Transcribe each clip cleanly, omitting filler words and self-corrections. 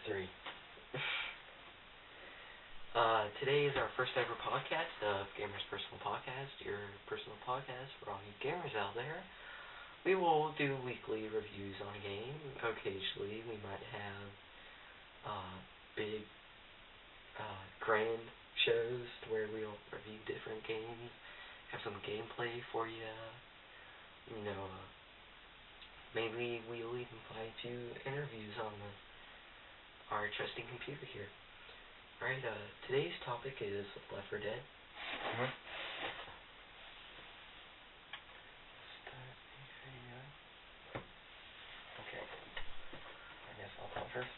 3. Today is our first ever podcast of Gam3r's Personal Podcast, your personal podcast for all you gamers out there. We will do weekly reviews on a game. Occasionally we might have big grand shows where we'll review different games, have some gameplay for you. Maybe we'll even fly to interviews on our trusty computer here. Alright, today's topic is Left 4 Dead. Okay. I guess I'll talk first.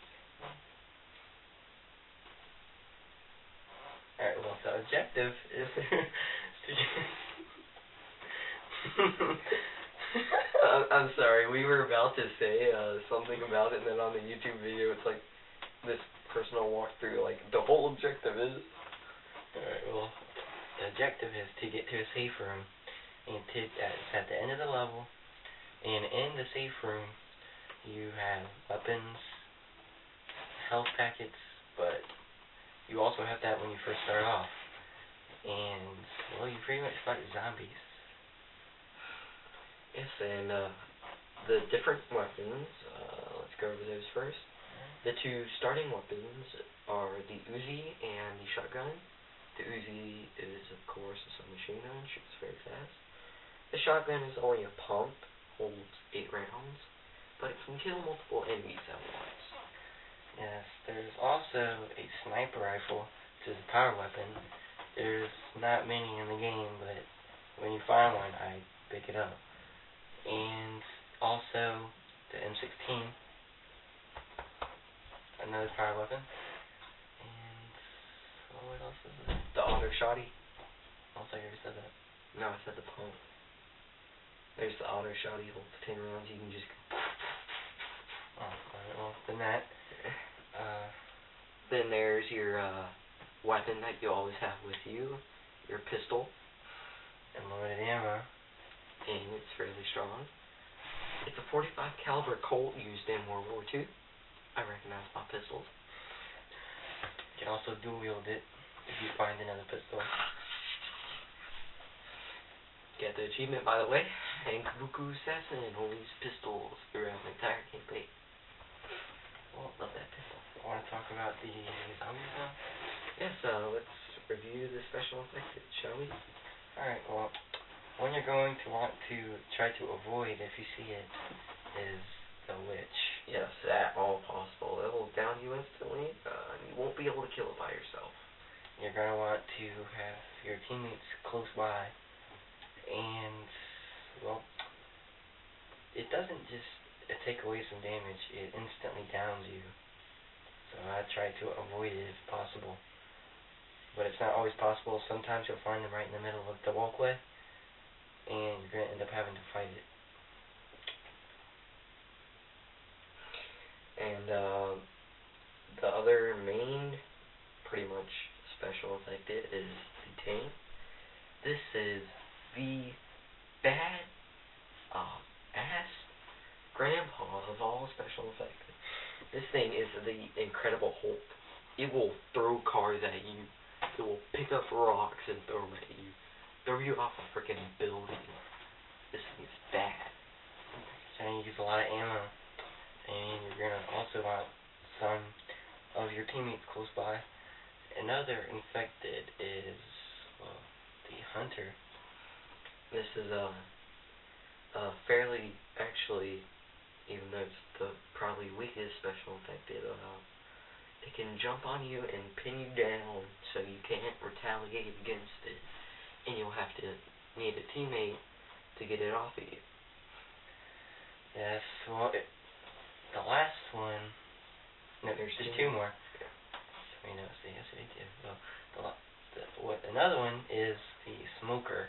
Alright, well, the objective is I'm sorry, we were about to say something about it, and then on the YouTube video it's like this personal walkthrough, like the whole objective is. Alright, well, the objective is to get to a safe room, and it's at the end of the level, and in the safe room you have weapons, health packets, but you also have that when you first start off, and, well, you pretty much fight zombies. Yes, and the different weapons, let's go over those first. The two starting weapons are the Uzi and the shotgun. The Uzi is, of course, a submachine gun, shoots very fast. The shotgun is only a pump, holds 8 rounds, but it can kill multiple enemies at once. Yes, there's also a sniper rifle, which is a power weapon. There's not many in the game, but when you find one, I pick it up. And also the M16, another power weapon. And what else is there? The auto shotty. I don't think I already said that. No, I said the pump. There's the auto shotty, holds 10 rounds. You can just go. Oh, alright, well, then that. Then there's your weapon that you always have with you, your pistol. Unlimited ammo. And it's fairly strong. It's a .45 caliber Colt used in World War II. I recognize my pistols. You can also dual wield it if you find another pistol. Get the achievement, by the way. And Kabuku Assassin only use pistols throughout the entire campaign. Well, love that pistol. I want to talk about the zombies now? Yes, let's review the special effects, shall we? Alright, well, one you're going to want to try to avoid if you see it is the witch. Yes, at all possible. It will down you instantly, and you won't be able to kill it by yourself. You're going to want to have your teammates close by, and, well, it doesn't just take away some damage, it instantly downs you. So I try to avoid it if possible. But it's not always possible. Sometimes you'll find them right in the middle of the walkway, and you're going to end up having to fight it. And the other main, pretty much special effect is the tank. This is the bad ass grandpa of all special effects. This thing is the Incredible Hulk. It will throw cars at you. It will pick up rocks and throw them at you. Throw you off a freaking building. This thing is bad. And you use a lot of ammo. And you're going to also want some of your teammates close by. Another infected is, well, the Hunter. This is a fairly, actually, even though it's the probably weakest special effected, it can jump on you and pin you down so you can't retaliate against it. And you'll have to need a teammate to get it off of you. Yes, well, the last one, no, there's just two more. Yeah. Another one is the Smoker,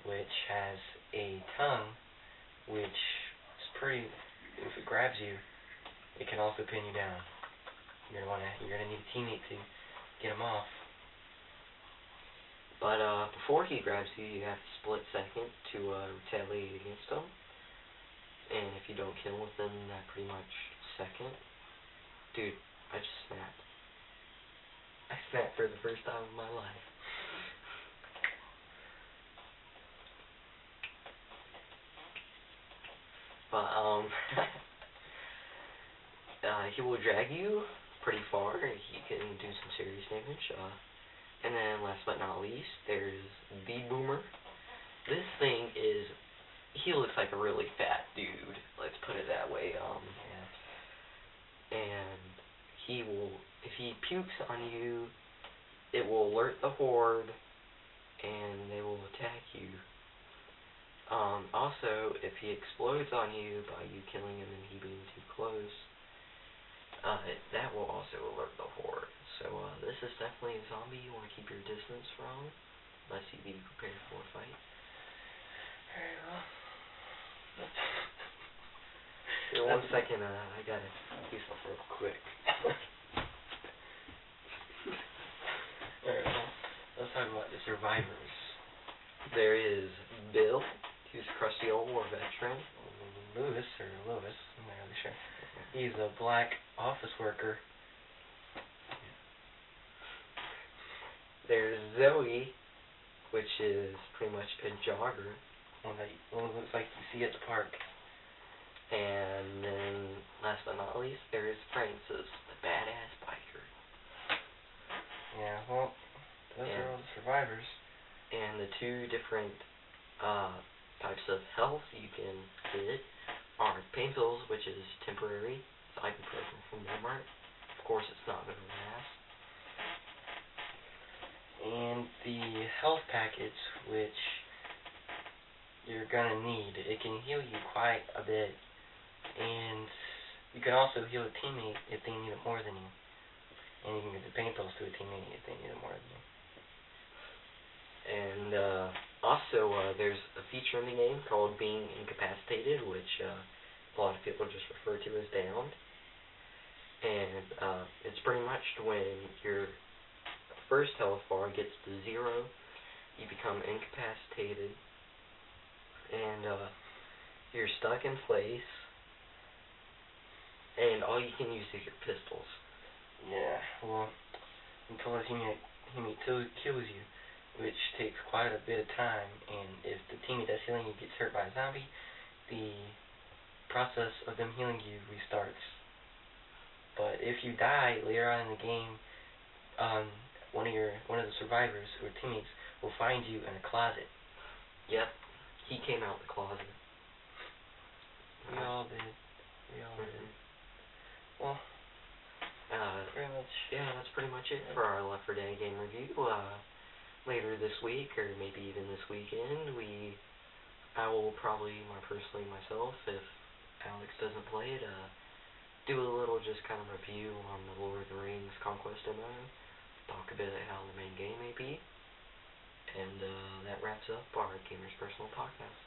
which has a tongue, which is pretty, if it grabs you, it can also pin you down. You're gonna need a teammate to get him off. But before he grabs you, you have to split second to retaliate against him. And if you don't kill within that pretty much second, Dude, I just snapped. I snapped for the first time in my life. But, he will drag you pretty far. He can do some serious damage. And then, last but not least, there's the Boomer. This thing is... He looks like a really fat dude. Let's put it that way. And he will... If he pukes on you, it will alert the horde, and they will attack you. Also, if he explodes on you by you killing him and he being too close, that will also alert the horde. So, this is definitely a zombie you want to keep your distance from, unless you be prepared for a fight. Very well. Here, 1 second, I gotta do something real quick. Alright, well, let's talk about the survivors. There is Bill, who's a crusty old war veteran. Lewis, I'm not really sure. He's a black office worker. There's Zoe, which is pretty much a jogger. One that looks like you see at the park. And then, last but not least, there is Francis, the badass biker. Yeah, well, those are all the survivors. And the two different types of health you can get are pain pills, which is temporary, it's ibuprofen from Walmart. Of course, it's not going to last. And the health package, which you're going to need. It can heal you quite a bit, and you can also heal a teammate if they need it more than you. And you can get the pain pills to a teammate if they need it more than you. And also, there's a feature in the game called being incapacitated, which a lot of people just refer to as downed. And it's pretty much when your first health bar gets to 0, you become incapacitated, and you're stuck in place, and all you can use is your pistols. Yeah, well, until a teammate kills you, which takes quite a bit of time, and if the teammate that's healing you gets hurt by a zombie, the process of them healing you restarts. But if you die later on in the game, one of the survivors or teammates will find you in a closet. Yep, he came out the closet. We all did. Mm-hmm. Well, pretty much. Yeah, that's pretty much it for our Left 4 Dead game review. Later this week, or maybe even this weekend, I will probably, myself, if Alex doesn't play it, do a little just kind of review on the Lord of the Rings Conquest demo, talk a bit about how the main game may be, and that wraps up our Gamer's Personal Podcast.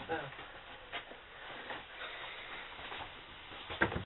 So